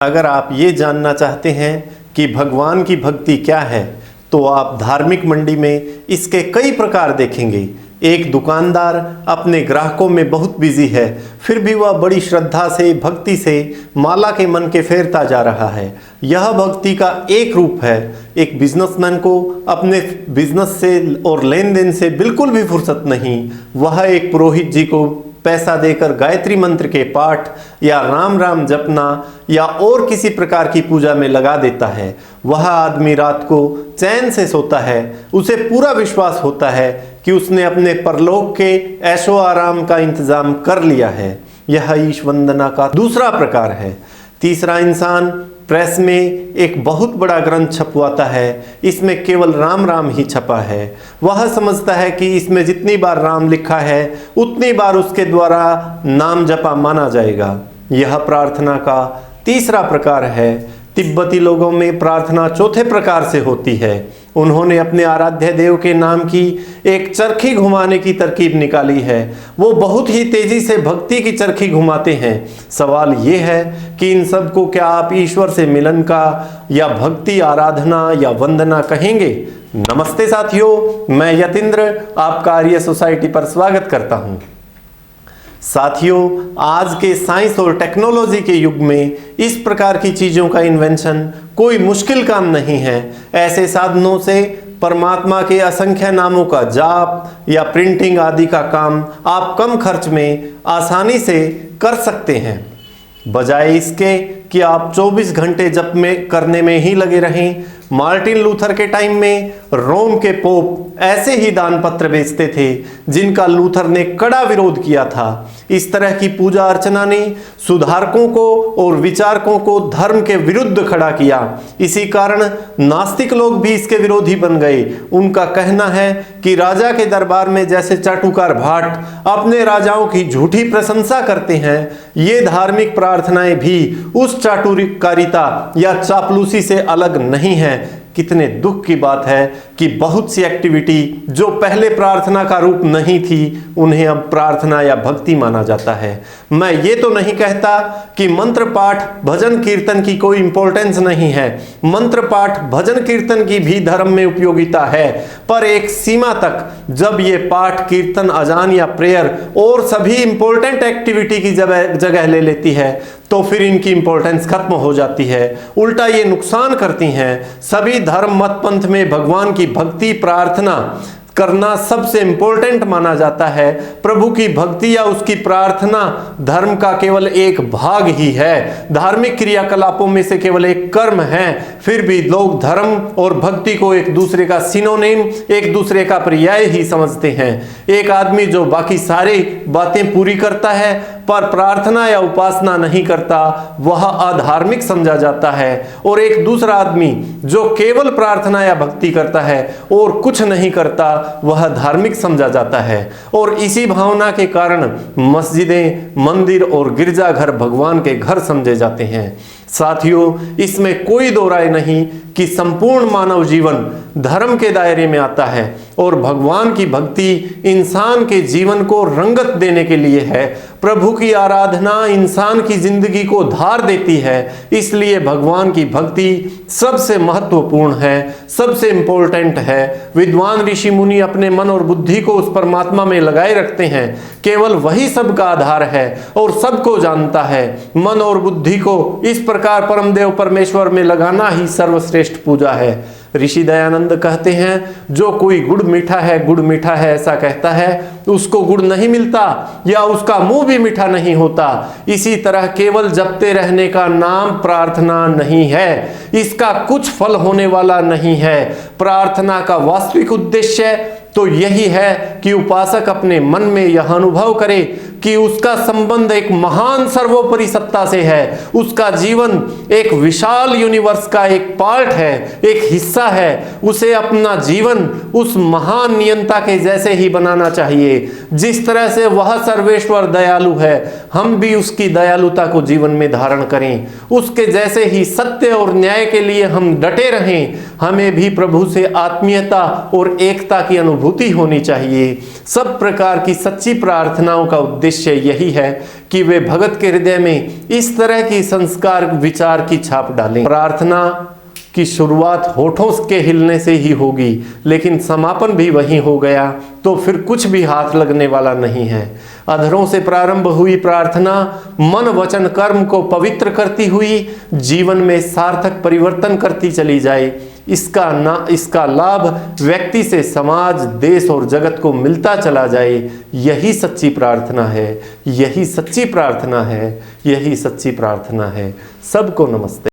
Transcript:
अगर आप ये जानना चाहते हैं कि भगवान की भक्ति क्या है, तो आप धार्मिक मंडी में इसके कई प्रकार देखेंगे। एक दुकानदार अपने ग्राहकों में बहुत बिजी है, फिर भी वह बड़ी श्रद्धा से, भक्ति से माला के मन के फेरता जा रहा है। यह भक्ति का एक रूप है। एक बिजनेसमैन को अपने बिजनेस से और लेन देन से बिल्कुल भी फुर्सत नहीं। वह एक पुरोहित जी को पैसा देकर गायत्री मंत्र के पाठ या राम राम जपना या और किसी प्रकार की पूजा में लगा देता है। वह आदमी रात को चैन से सोता है। उसे पूरा विश्वास होता है कि उसने अपने परलोक के ऐशो आराम का इंतजाम कर लिया है। यह ईश वंदना का दूसरा प्रकार है। तीसरा इंसान प्रेस में एक बहुत बड़ा ग्रंथ छपवाता है, इसमें केवल राम राम ही छपा है। वह समझता है कि इसमें जितनी बार राम लिखा है उतनी बार उसके द्वारा नाम जपा माना जाएगा। यह प्रार्थना का तीसरा प्रकार है। तिब्बती लोगों में प्रार्थना चौथे प्रकार से होती है। उन्होंने अपने आराध्य देव के नाम की एक चरखी घुमाने की तरकीब निकाली है। वो बहुत ही तेजी से भक्ति की चरखी घुमाते हैं। सवाल ये है कि इन सब को क्या आप ईश्वर से मिलन का या भक्ति, आराधना या वंदना कहेंगे? नमस्ते साथियों, मैं यतीन्द्र आपका आर्य सोसाइटी पर स्वागत करता हूं। साथियों, आज के साइंस और टेक्नोलॉजी के युग में इस प्रकार की चीजों का इन्वेंशन कोई मुश्किल काम नहीं है। ऐसे साधनों से परमात्मा के असंख्य नामों का जाप या प्रिंटिंग आदि का काम आप कम खर्च में आसानी से कर सकते हैं। बजाय इसके कि आप 24 घंटे जप में करने में ही लगे रहें। मार्टिन लूथर के टाइम में रोम के पोप ऐसे ही दान पत्र भेजते थे जिनका लूथर ने कड़ा विरोध किया था। इस तरह की पूजा अर्चना ने सुधारकों को और विचारकों को धर्म के विरुद्ध खड़ा किया। इसी कारण नास्तिक लोग भी इसके विरोधी बन गए। उनका कहना है कि राजा के दरबार में जैसे चाटुकार भाट अपने राजाओं की झूठी प्रशंसा करते हैं, ये धार्मिक प्रार्थनाएं भी उस चाटुकारिता या चापलूसी से अलग नहीं है। कितने दुख की बात है कि बहुत सी एक्टिविटी जो पहले प्रार्थना का रूप नहीं थी, उन्हें अब प्रार्थना या भक्ति माना जाता है। मैं ये तो नहीं कहता कि मंत्र पाठ, भजन कीर्तन की कोई इंपॉर्टेंस नहीं है। मंत्र पाठ, भजन कीर्तन की भी धर्म में उपयोगिता है, पर एक सीमा तक। जब ये पाठ, कीर्तन, अजान या प्रेयर और सभी इंपॉर्टेंट एक्टिविटी की जगह ले लेती है, तो फिर इनकी इंपॉर्टेंस खत्म हो जाती है। उल्टा ये नुकसान करती हैं। सभी धर्म मत पंथ में भगवान की भक्ति, प्रार्थना करना सबसे इंपॉर्टेंट माना जाता है। प्रभु की भक्ति या उसकी प्रार्थना धर्म का केवल एक भाग ही है, धार्मिक क्रियाकलापों में से केवल एक कर्म है। फिर भी लोग धर्म और भक्ति को एक दूसरे का सिनोनिम, एक दूसरे का पर्याय ही समझते हैं। एक आदमी जो बाकी सारी बातें पूरी करता है पर प्रार्थना या उपासना नहीं करता, वह अधार्मिक समझा जाता है। और एक दूसरा आदमी जो केवल प्रार्थना या भक्ति करता है और कुछ नहीं करता, वह धार्मिक समझा जाता है। और इसी भावना के कारण मस्जिदें, मंदिर और गिरजाघर भगवान के घर समझे जाते हैं। साथियों, इसमें कोई दो राय नहीं कि संपूर्ण मानव जीवन धर्म के दायरे में आता है और भगवान की भक्ति इंसान के जीवन को रंगत देने के लिए है। प्रभु की आराधना इंसान की जिंदगी को धार देती है। इसलिए भगवान की भक्ति सबसे महत्वपूर्ण है, सबसे इंपॉर्टेंट है। विद्वान ऋषि मुनि अपने मन और बुद्धि को उस परमात्मा में लगाए रखते हैं। केवल वही सबका आधार है और सबको जानता है। मन और बुद्धि को इस प्रकार परमदेव परमेश्वर में लगाना ही सर्वश्रेष्ठ पूजा है। ऋषि दयानंद कहते हैं, जो कोई गुड़ मीठा है, गुड़ मीठा है ऐसा कहता है, उसको गुड़ नहीं मिलता या उसका मुंह भी मीठा नहीं होता। इसी तरह केवल जपते रहने का नाम प्रार्थना नहीं है, इसका कुछ फल होने वाला नहीं है। प्रार्थना का वास्तविक उद्देश्य तो यही है कि उपासक अपने मन में यह अनुभव करे कि उसका संबंध एक महान सर्वोपरि सत्ता से है। उसका जीवन एक विशाल यूनिवर्स का एक पार्ट है, एक हिस्सा है। उसे अपना जीवन उस महान नियंता के जैसे ही बनाना चाहिए। जिस तरह से वह सर्वेश्वर दयालु है, हम भी उसकी दयालुता को जीवन में धारण करें। उसके जैसे ही सत्य और न्याय के लिए हम डटे रहें। हमें भी प्रभु से आत्मीयता और एकता की अनुभूति होनी चाहिए। सब प्रकार की सच्ची प्रार्थनाओं का उद्देश्य उद्देश्य यही है कि वे भगत के हृदय में इस तरह की संस्कार विचार की छाप डालें। प्रार्थना की शुरुआत होठों के हिलने से ही होगी, लेकिन समापन भी वहीं हो गया तो फिर कुछ भी हाथ लगने वाला नहीं है। अधरों से प्रारंभ हुई प्रार्थना मन वचन कर्म को पवित्र करती हुई जीवन में सार्थक परिवर्तन करती चली जाए। इसका लाभ व्यक्ति से समाज, देश और जगत को मिलता चला जाए। यही सच्ची प्रार्थना है, यही सच्ची प्रार्थना है, यही सच्ची प्रार्थना है। सबको नमस्ते।